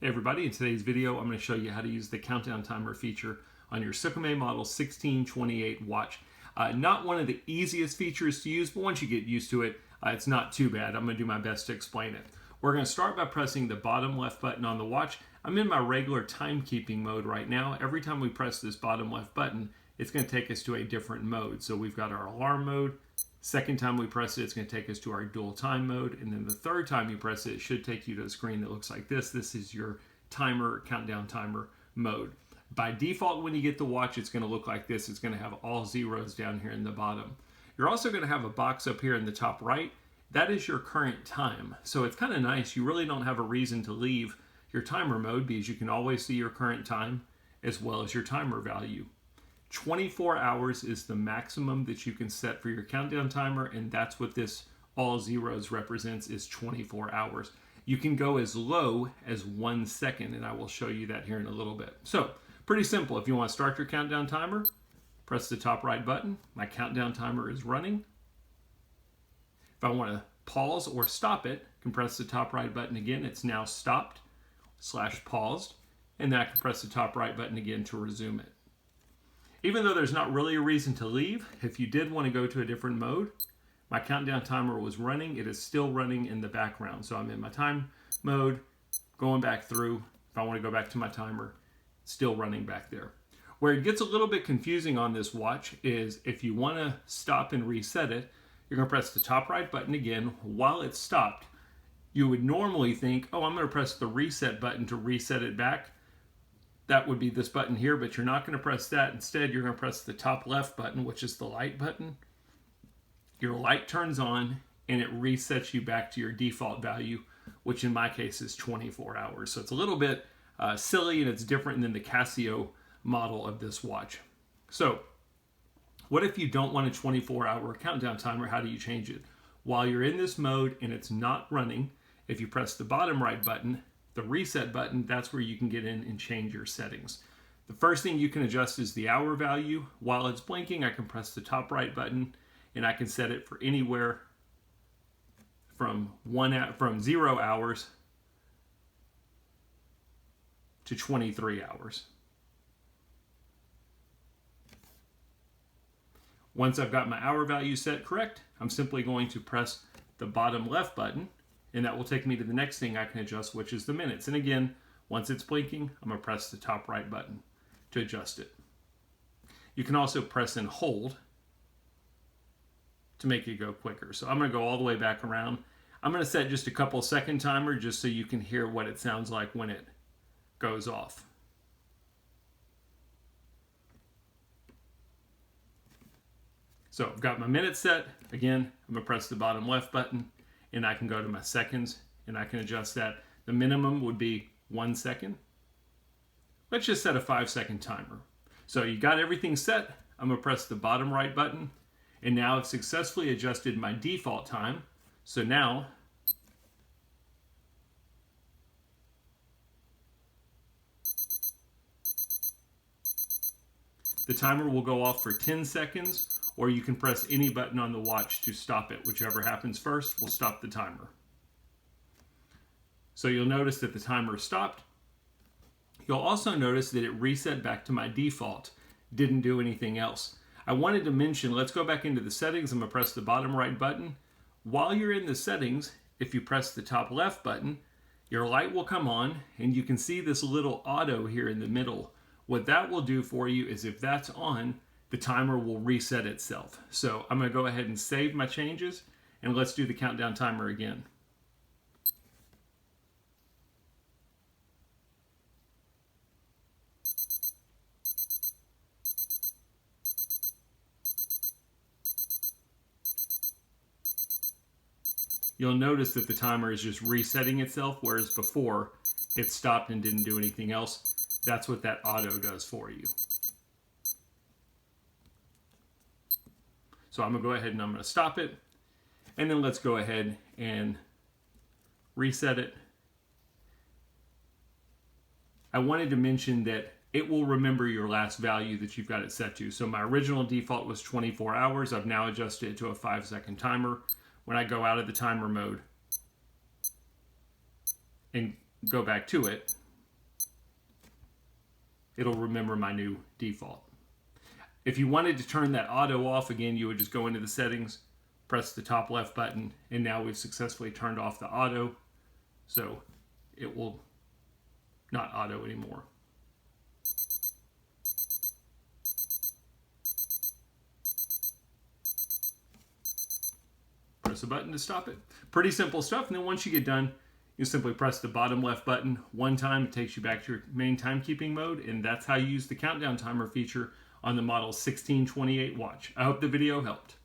Hey everybody, in today's video I'm going to show you how to use the countdown timer feature on your SKMEI model 1628 watch. Not one of the easiest features to use, but once you get used to it, it's not too bad. I'm going to do my best to explain it. We're going to start by pressing the bottom left button on the watch. I'm in my regular timekeeping mode right now. Every time we press this bottom left button, it's going to take us to a different mode. So we've got our alarm mode. Second time we press it, it's going to take us to our dual time mode. And then the third time you press it, it should take you to a screen that looks like this. This is your timer, countdown timer mode. By default, when you get the watch, it's going to look like this. It's going to have all zeros down here in the bottom. You're also going to have a box up here in the top right. That is your current time. So it's kind of nice. You really don't have a reason to leave your timer mode because you can always see your current time as well as your timer value. 24 hours is the maximum that you can set for your countdown timer, and that's what this all zeros represents, is 24 hours. You can go as low as 1 second, and I will show you that here in a little bit. So, pretty simple. If you want to start your countdown timer, press the top right button. My countdown timer is running. If I want to pause or stop it, I can press the top right button again. It's now stopped / paused, and then I can press the top right button again to resume it. Even though there's not really a reason to leave, if you did want to go to a different mode, my countdown timer was running. It is still running in the background. So I'm in my time mode, going back through. If I want to go back to my timer, it's still running back there. Where it gets a little bit confusing on this watch is if you want to stop and reset it, you're going to press the top right button again while it's stopped. You would normally think, oh, I'm going to press the reset button to reset it back. That would be this button here, but you're not going to press that. Instead, you're going to press the top left button, which is the light button. Your light turns on, and it resets you back to your default value, which in my case is 24 hours. So it's a little bit silly, and it's different than the Casio model of this watch. So what if you don't want a 24-hour countdown timer? How do you change it? While you're in this mode and it's not running, if you press the bottom right button, the reset button, that's where you can get in and change your settings. The first thing you can adjust is the hour value. While it's blinking, I can press the top right button and I can set it for anywhere from 0 hours to 23 hours. Once I've got my hour value set correct, I'm simply going to press the bottom left button, and that will take me to the next thing I can adjust, which is the minutes. And again, once it's blinking, I'm going to press the top right button to adjust it. You can also press and hold to make it go quicker. So I'm going to go all the way back around. I'm going to set just a couple second timer just so you can hear what it sounds like when it goes off. So I've got my minutes set. Again, I'm going to press the bottom left button, and I can go to my seconds, and I can adjust that. The minimum would be 1 second. Let's just set a 5-second timer. So you got everything set. I'm going to press the bottom right button, and now I've successfully adjusted my default time. So now the timer will go off for 10 seconds, or you can press any button on the watch to stop it. Whichever happens first will stop the timer. So you'll notice that the timer stopped. You'll also notice that it reset back to my default. Didn't do anything else. I wanted to mention, let's go back into the settings. I'm going to press the bottom right button. While you're in the settings, if you press the top left button, your light will come on, and you can see this little auto here in the middle. What that will do for you is if that's on, the timer will reset itself. So I'm going to go ahead and save my changes, and let's do the countdown timer again. You'll notice that the timer is just resetting itself, whereas before it stopped and didn't do anything else. That's what that auto does for you. So I'm going to go ahead and I'm going to stop it. And then let's go ahead and reset it. I wanted to mention that it will remember your last value that you've got it set to. So my original default was 24 hours. I've now adjusted it to a 5-second timer. When I go out of the timer mode and go back to it, it'll remember my new default. If you wanted to turn that auto off, again, you would just go into the settings, press the top left button, and now we've successfully turned off the auto, so it will not auto anymore. Press a button to stop it. Pretty simple stuff. And then once you get done, you simply press the bottom left button one time. It takes you back to your main timekeeping mode, and that's how you use the countdown timer feature on the model 1628 watch. I hope the video helped.